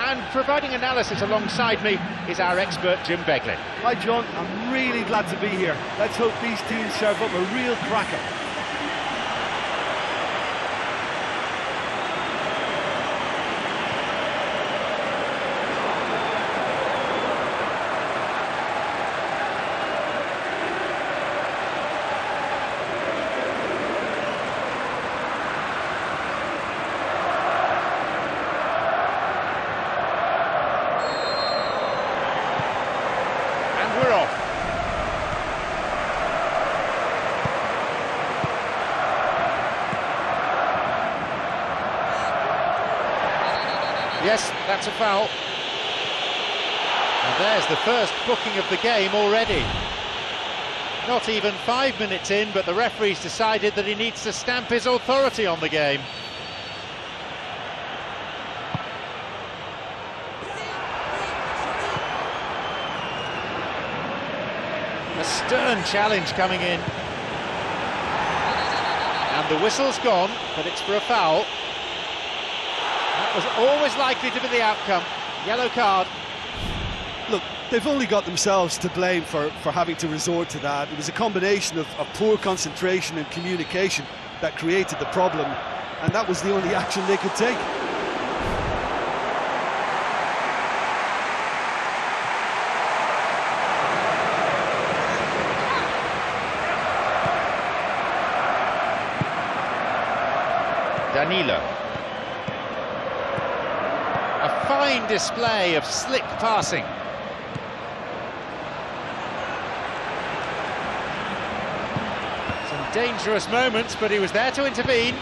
and providing analysis alongside me is our expert Jim Beglin. Hi John, I'm really glad to be here. Let's hope these teams serve up a real cracker. We're off. Yes, that's a foul. And there's the first booking of the game already. Not even 5 minutes in, but the referee's decided that he needs to stamp his authority on the game. A stern challenge coming in. And the whistle's gone, but it's for a foul. That was always likely to be the outcome. Yellow card. Look, they've only got themselves to blame for having to resort to that. It was a combination of poor concentration and communication that created the problem, and that was the only action they could take. Danilo. A fine display of slick passing. Some dangerous moments, but he was there to intervene.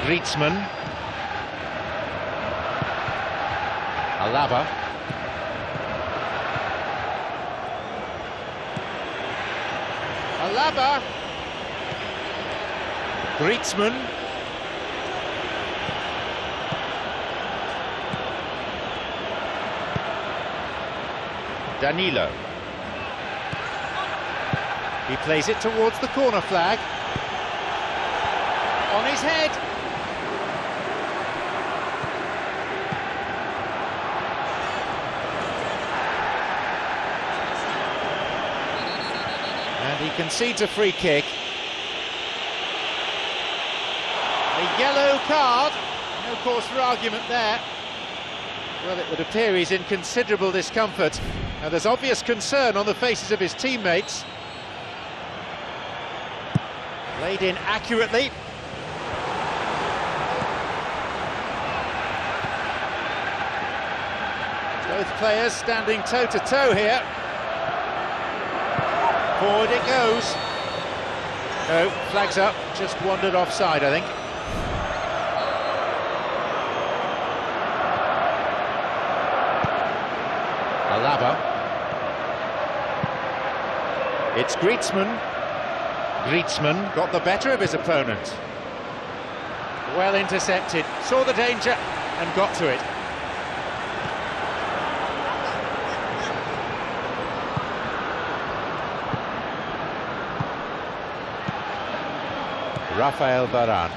Griezmann. Alaba. Alaba. Griezmann. Danilo. He plays it towards the corner flag. On his head. And he concedes a free kick. A yellow card. No cause for argument there. Well, it would appear he's in considerable discomfort. Now, there's obvious concern on the faces of his teammates. Played in accurately. Both players standing toe-to-toe here. Forward it goes. No, flags up, just wandered offside, I think. Alaba. It's Griezmann. Griezmann got the better of his opponent. Well intercepted, saw the danger and got to it. Rafael Varane.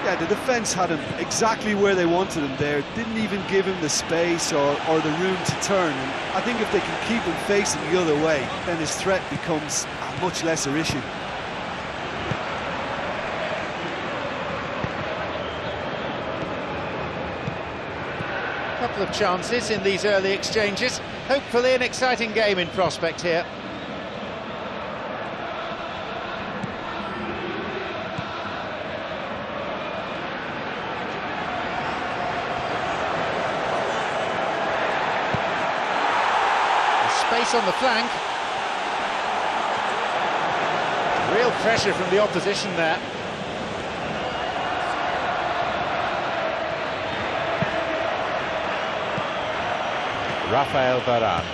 Yeah, the defence had him exactly where they wanted him there. Didn't even give him the space or the room to turn. And I think if they can keep him facing the other way, then his threat becomes a much lesser issue. Couple of chances in these early exchanges. Hopefully an exciting game in prospect here. Space on the flank. Real pressure from the opposition there. Rafael Varane.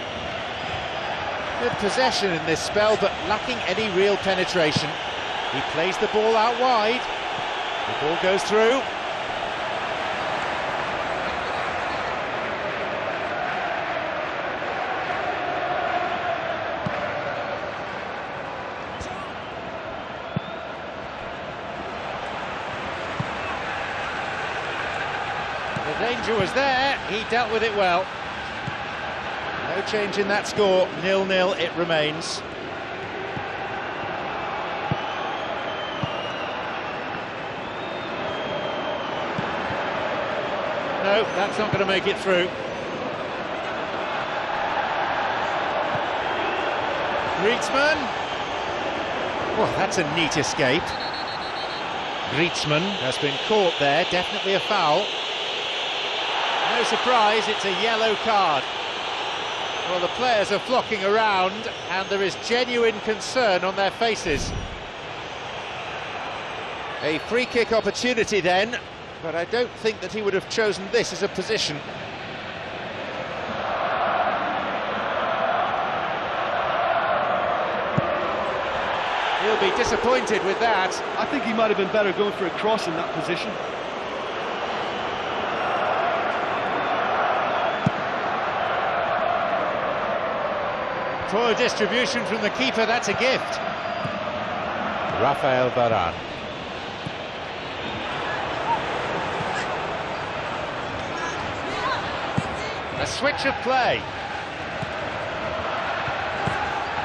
Good possession in this spell, but lacking any real penetration. He plays the ball out wide. The ball goes through. Danger was there, he dealt with it well. No change in that score, 0-0 it remains. No, that's not going to make it through. Griezmann. Well, that's a neat escape. Griezmann has been caught there, definitely a foul. No surprise, it's a yellow card. Well, the players are flocking around and there is genuine concern on their faces. A free kick opportunity then, but I don't think that he would have chosen this as a position. He'll be disappointed with that. I think he might have been better going for a cross in that position. Poor distribution from the keeper, that's a gift. Rafael Varane. A switch of play.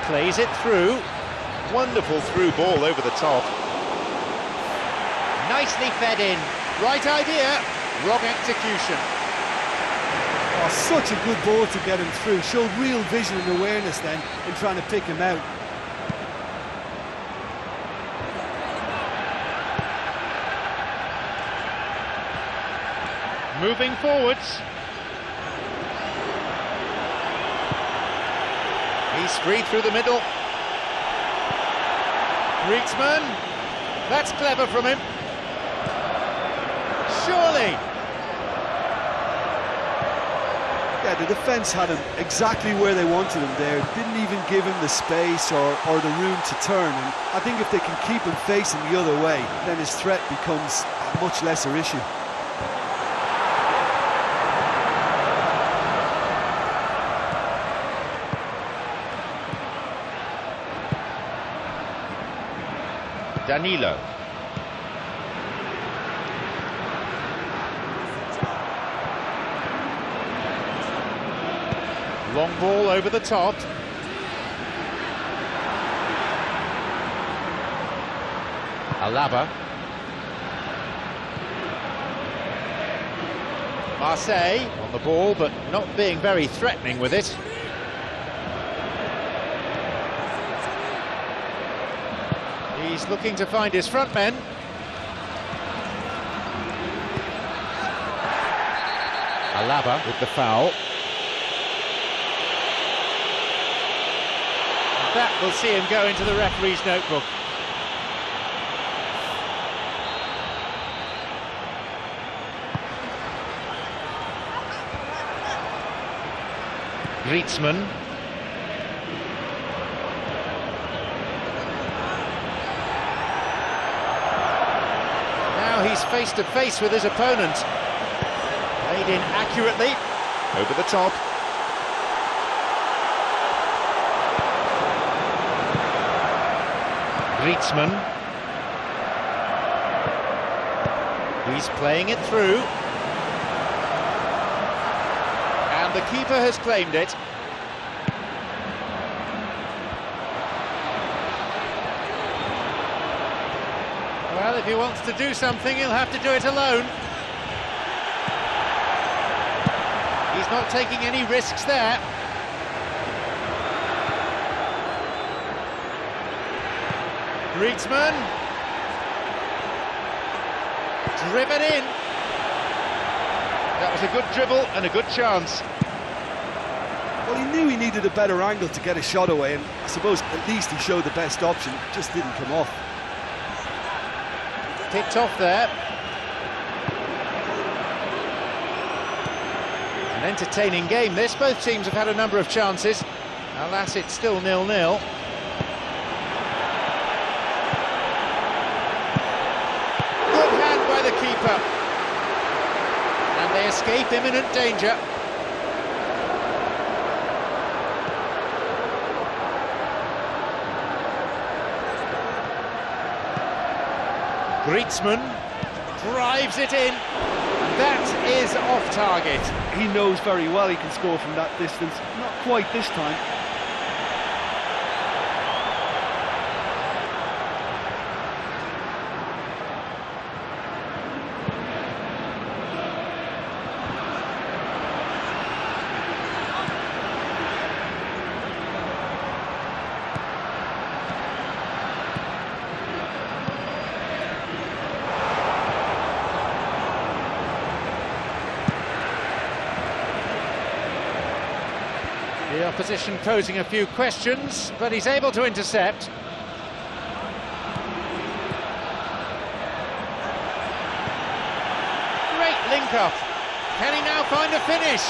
Plays it through. Wonderful through ball over the top. Nicely fed in. Right idea, wrong execution. Oh, such a good ball to get him through. Showed real vision and awareness then in trying to pick him out. Moving forwards. He's free through the middle. Griezmann. That's clever from him. Surely. Yeah, the defence had him exactly where they wanted him there. Didn't even give him the space or the room to turn. And I think if they can keep him facing the other way, then his threat becomes a much lesser issue. Danilo. Long ball over the top. Alaba. Marseille on the ball, but not being very threatening with it. He's looking to find his front men. Alaba with the foul. That will see him go into the referee's notebook. Griezmann. Now he's face to face with his opponent. Played in accurately, over the top. Griezmann. He's playing it through. And the keeper has claimed it. Well, if he wants to do something, he'll have to do it alone. He's not taking any risks there. Griezmann. Driven in. That was a good dribble and a good chance. Well, he knew he needed a better angle to get a shot away, and I suppose at least he showed the best option, just didn't come off. Picked off there. An entertaining game this. Both teams have had a number of chances. Alas, it's still 0-0. The keeper, and they escape imminent danger. Griezmann drives it in, and That is off target. He knows very well he can score from that distance. Not quite this time. The opposition posing a few questions, but he's able to intercept. Great link-up. Can he now find a finish?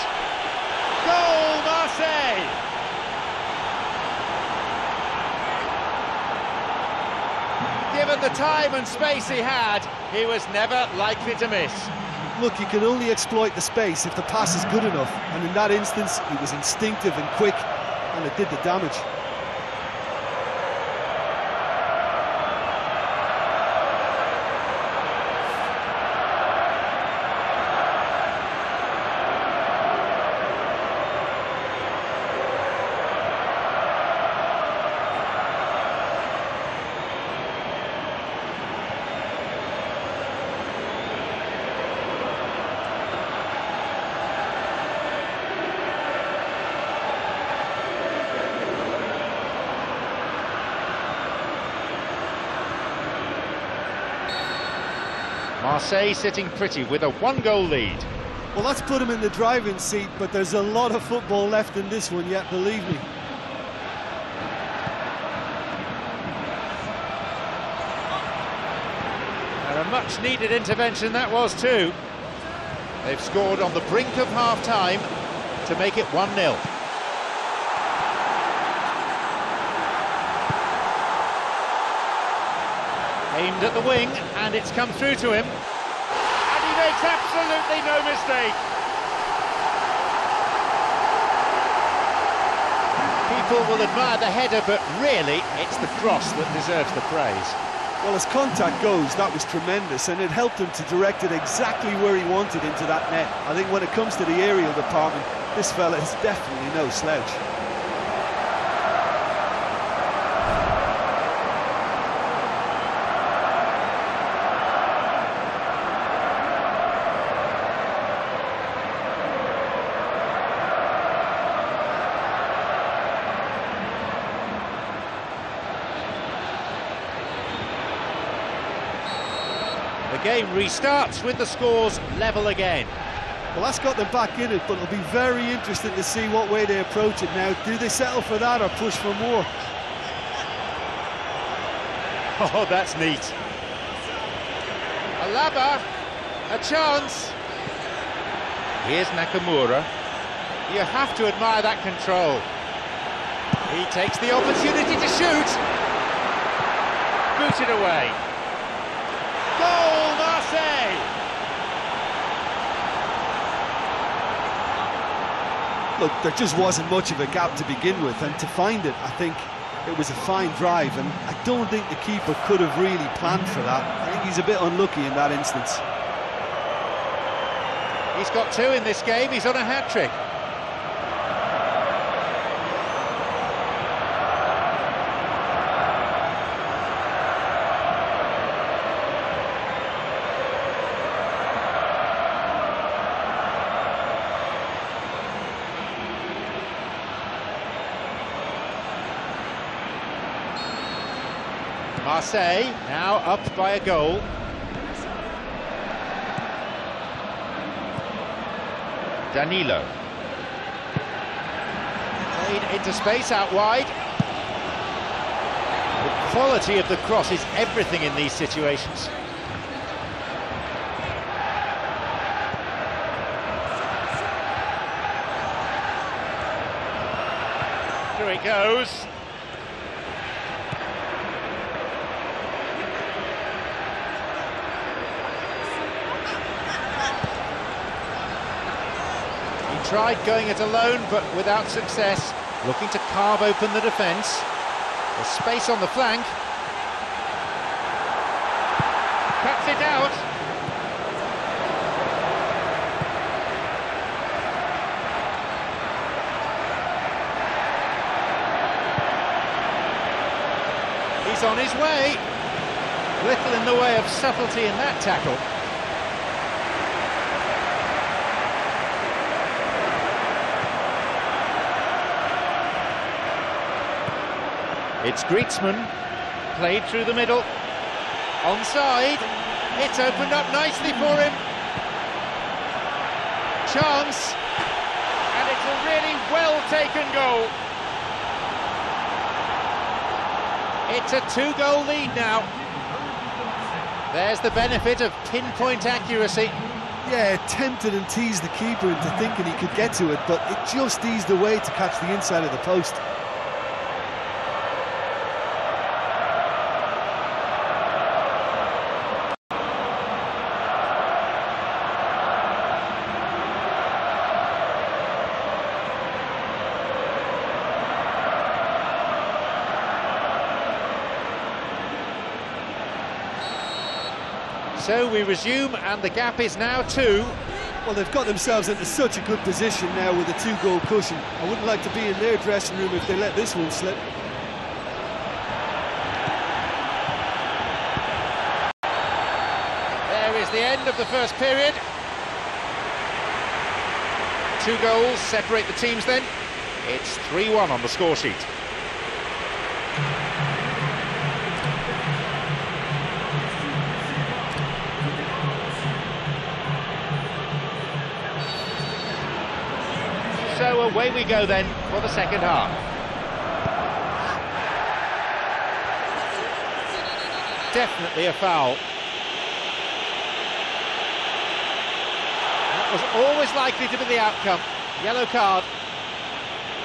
Goal, Marseille! Given the time and space he had, he was never likely to miss. Look, you can only exploit the space if the pass is good enough, and in that instance, he was instinctive and quick, and it did the damage. Marseille sitting pretty with a one-goal lead. Well, that's put him in the driving seat, but there's a lot of football left in this one yet, believe me. And a much-needed intervention that was too. They've scored on the brink of half-time to make it 1-0. Aimed at the wing, and it's come through to him. And he makes absolutely no mistake. People will admire the header, but really, it's the cross that deserves the praise. Well, as contact goes, that was tremendous, and it helped him to direct it exactly where he wanted into that net. I think when it comes to the aerial department, this fella is definitely no slouch. The game restarts with the scores level again. Well, that's got them back in it, but it'll be very interesting to see what way they approach it now. Do they settle for that or push for more? Oh, that's neat. Alaba, a chance. Here's Nakamura. You have to admire that control. He takes the opportunity to shoot. Booted away. Goal, Marseille! Look, there just wasn't much of a gap to begin with, and to find it, I think it was a fine drive, and I don't think the keeper could have really planned for that. I think he's a bit unlucky in that instance. He's got 2 in this game, he's on a hat-trick. Marseille now up by a goal. Danilo. Played into space out wide. The quality of the cross is everything in these situations. Through it goes. Tried going it alone, but without success. Looking to carve open the defence. There's space on the flank. Cuts it out. He's on his way. Little in the way of subtlety in that tackle. It's Griezmann, played through the middle, onside, it's opened up nicely for him. Chance, and it's a really well-taken goal. It's a 2-goal lead now. There's the benefit of pinpoint accuracy. Yeah, tempted and teased the keeper into thinking he could get to it, but it just eased away to catch the inside of the post. So we resume, and the gap is now 2. Well, they've got themselves into such a good position now with a 2-goal cushion. I wouldn't like to be in their dressing room if they let this one slip. There is the end of the first period. 2 goals separate the teams then. It's 3-1 on the score sheet. So away we go then for the second half. Definitely a foul. That was always likely to be the outcome. Yellow card.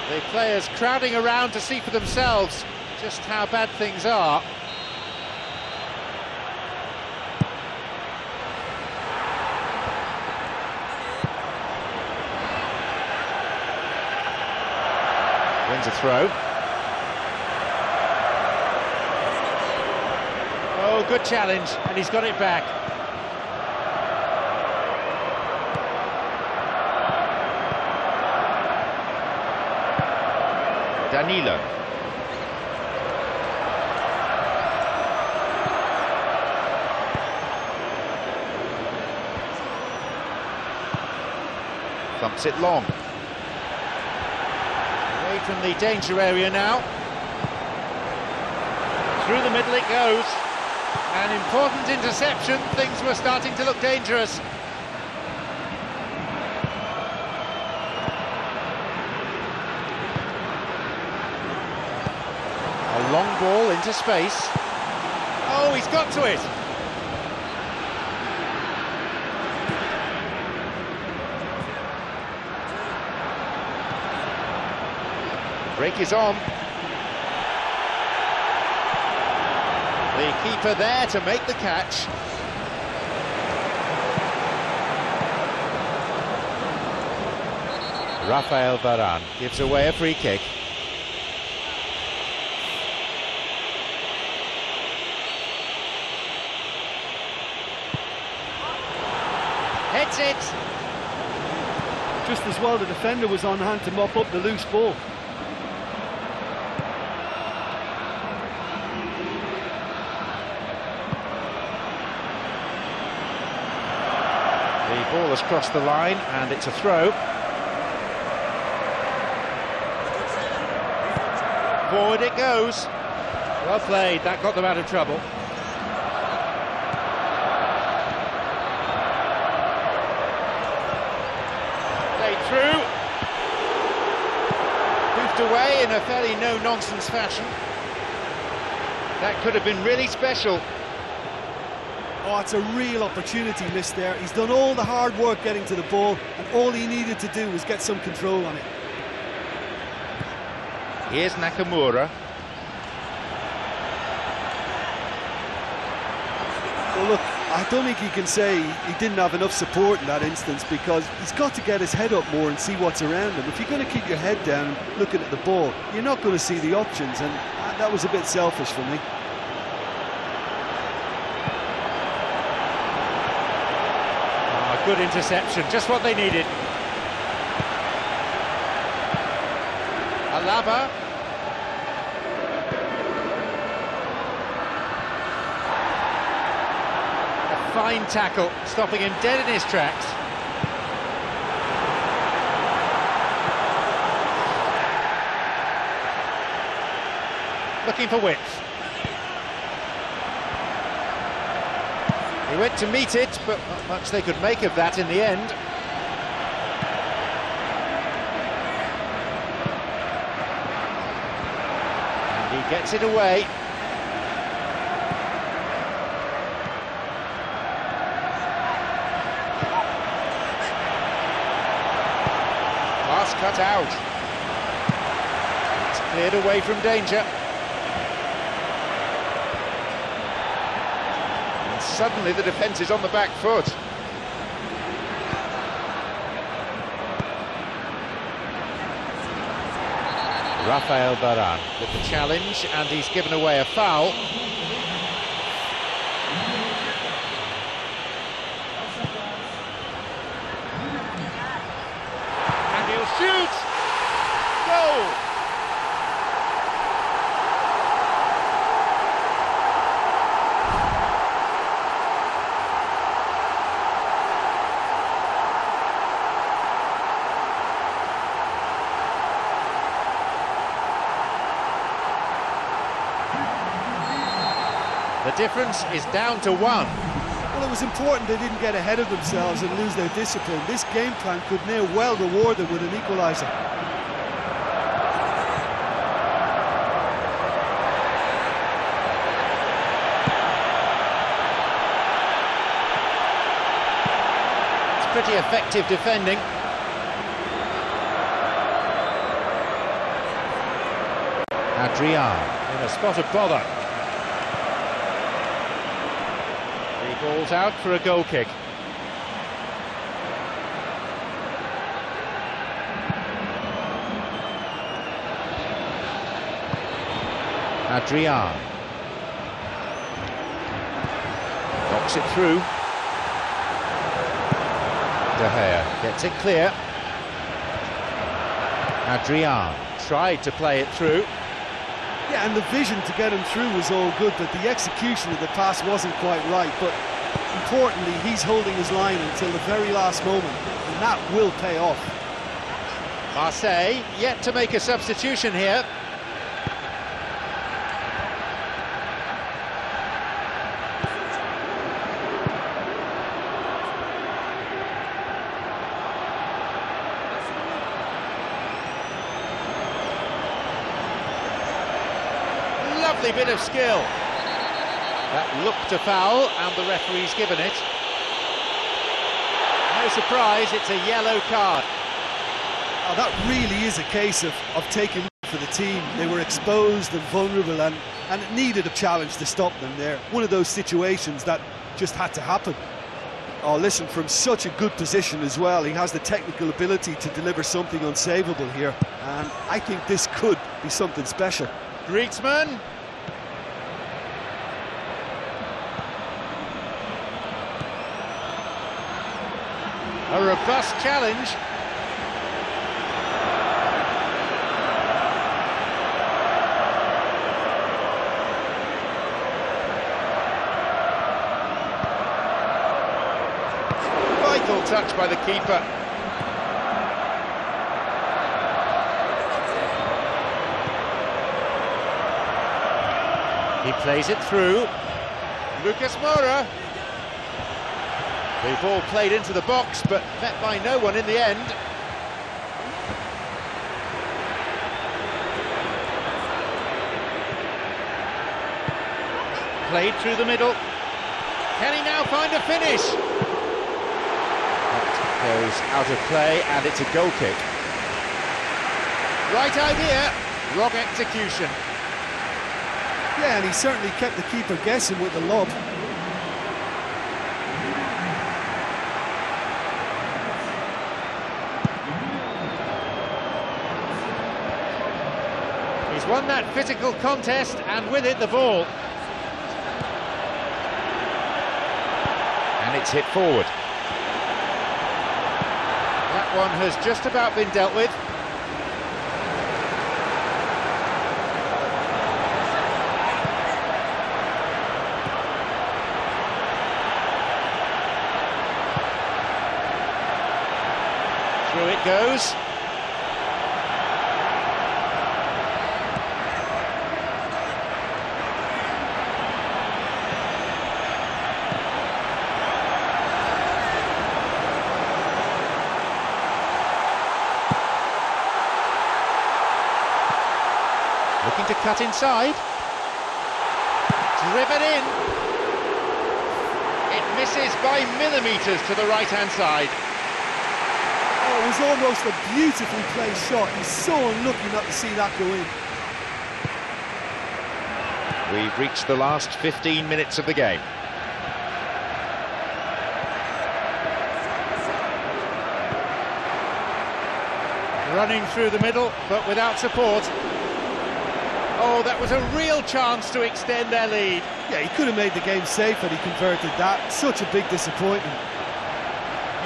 The players crowding around to see for themselves just how bad things are. Wins a throw. Oh, good challenge, and he's got it back. Danilo. Thumps it long. Away from the danger area now. Through the middle it goes. An important interception. Things were starting to look dangerous. A long ball into space. Oh, he's got to it. Break is on. The keeper there to make the catch. Rafael Varane gives away a free kick. Hits it. Just as well the defender was on hand to mop up the loose ball. The ball has crossed the line and it's a throw. Forward it goes. Well played, that got them out of trouble. Played through. Hoofed away in a fairly no-nonsense fashion. That could have been really special. Oh, it's a real opportunity missed there. He's done all the hard work getting to the ball, and all he needed to do was get some control on it. Here's Nakamura. Well, look, I don't think he can say he didn't have enough support in that instance, because he's got to get his head up more and see what's around him. If you're going to keep your head down looking at the ball, you're not going to see the options, and that was a bit selfish for me. Good interception, just what they needed. Alaba. fine tackle, stopping him dead in his tracks. Looking for width. He went to meet it, but not much they could make of that in the end. And he gets it away. Pass cut out. It's cleared away from danger. And suddenly the defence is on the back foot. Rafael Varane with the challenge, and he's given away a foul. And he'll shoot! Goal! The difference is down to one. Well, it was important they didn't get ahead of themselves and lose their discipline. This game plan could near well reward them with an equaliser. It's pretty effective defending. Adrian in a spot of bother. Ball's out for a goal kick. Adrian knocks it through. De Gea gets it clear. Adrian tried to play it through. Yeah, and the vision to get him through was all good, but the execution of the pass wasn't quite right. But importantly, he's holding his line until the very last moment, and that will pay off. Marseille yet to make a substitution here. Lovely bit of skill. That looked a foul, and the referee's given it. No surprise, it's a yellow card. Oh, that really is a case of taking for the team. They were exposed and vulnerable, and it needed a challenge to stop them there. One of those situations that just had to happen. Oh, listen, from such a good position as well. He has the technical ability to deliver something unsavable here, and I think this could be something special. Griezmann. A robust challenge. Vital touch by the keeper. He plays it through. Lucas Moura. The ball played into the box, but met by no one in the end. Played through the middle. Can he now find a finish? That goes out of play, and it's a goal kick. Right idea, wrong execution. Yeah, and he certainly kept the keeper guessing with the lob. He's won that physical contest, and with it the ball. And it's hit forward. That one has just about been dealt with. goes. Looking to cut inside. Driven in. It misses by millimetres to the right-hand side. Oh, it was almost a beautifully placed shot. He's so unlucky not to see that go in. We've reached the last 15 minutes of the game. Running through the middle, but without support. Oh, that was a real chance to extend their lead. Yeah, he could have made the game safe and he converted that. Such a big disappointment.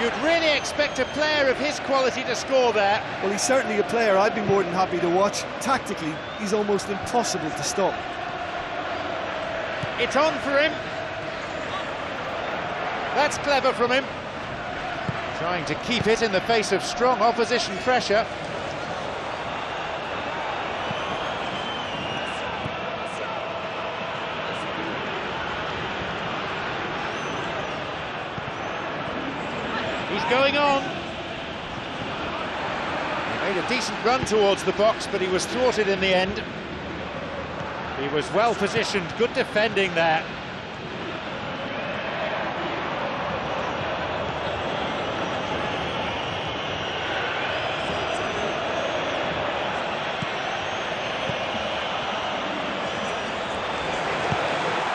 You'd really expect a player of his quality to score there. Well, he's certainly a player I'd be more than happy to watch. Tactically, he's almost impossible to stop. It's on for him. That's clever from him. Trying to keep it in the face of strong opposition pressure. He's going on. He made a decent run towards the box, but he was thwarted in the end. He was well positioned, good defending there.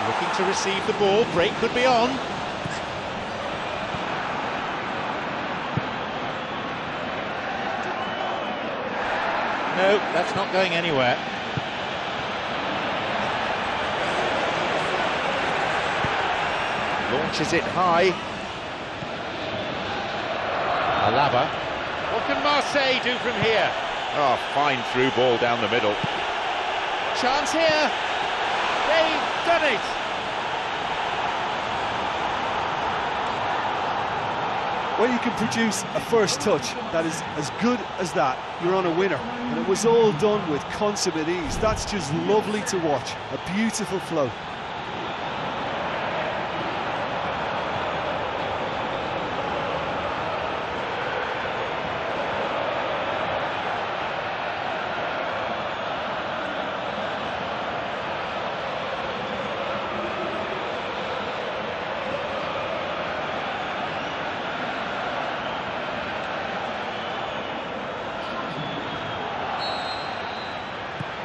Looking to receive the ball, break could be on. No, that's not going anywhere. Launches it high. Alaba. What can Marseille do from here? Oh, fine through ball down the middle. Chance here. They've done it. When you can produce a first touch that is as good as that, you're on a winner. And it was all done with consummate ease. That's just lovely to watch. A beautiful flow.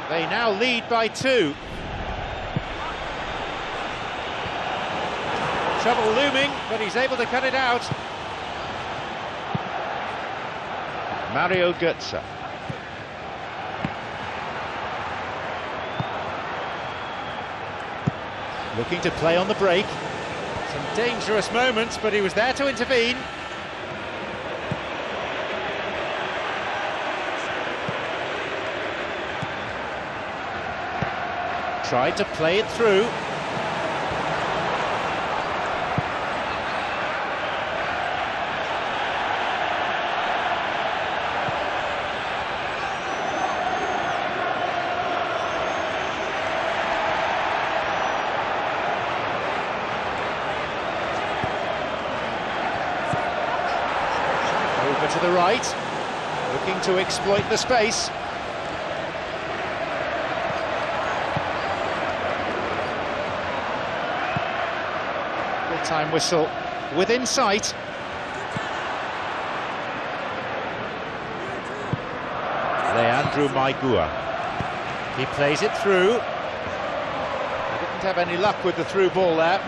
They now lead by 2. Trouble looming, but he's able to cut it out. Mario Götze. Looking to play on the break. Some dangerous moments, but he was there to intervene. Tried to play it through. Over to the right, looking to exploit the space. Time whistle within sight. Leandro Maigua. He plays it through. He didn't have any luck with the through ball there.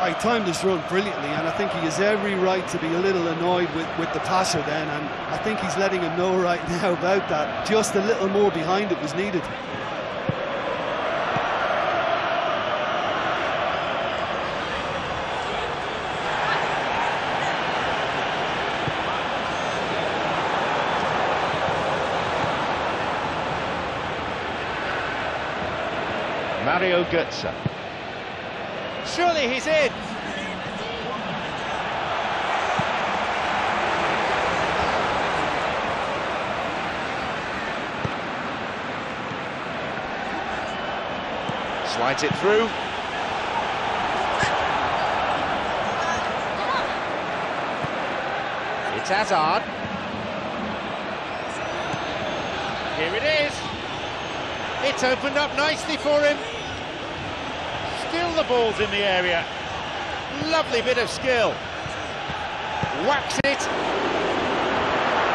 He timed his run brilliantly, and I think he has every right to be a little annoyed with the passer then, and I think he's letting him know right now about that. Just a little more behind it was needed. Mario Götze. Surely he's in. Slides it through. It's Hazard. Here it is. It's opened up nicely for him. Still the ball's in the area. Lovely bit of skill. Whacks it.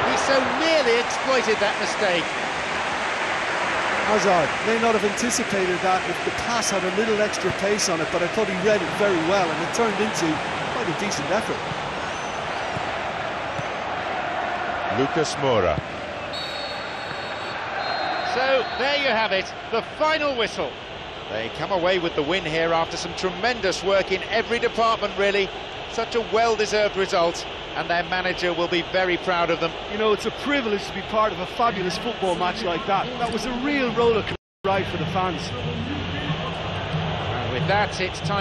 He so nearly exploited that mistake. Hazard may not have anticipated that if the pass had a little extra pace on it, but I thought he read it very well and it turned into quite a decent effort. Lucas Moura. So there you have it, the final whistle. They come away with the win here after some tremendous work in every department, really. Such a well-deserved result, and their manager will be very proud of them. You know, it's a privilege to be part of a fabulous football match like that. That was a real rollercoaster ride for the fans. And with that, it's time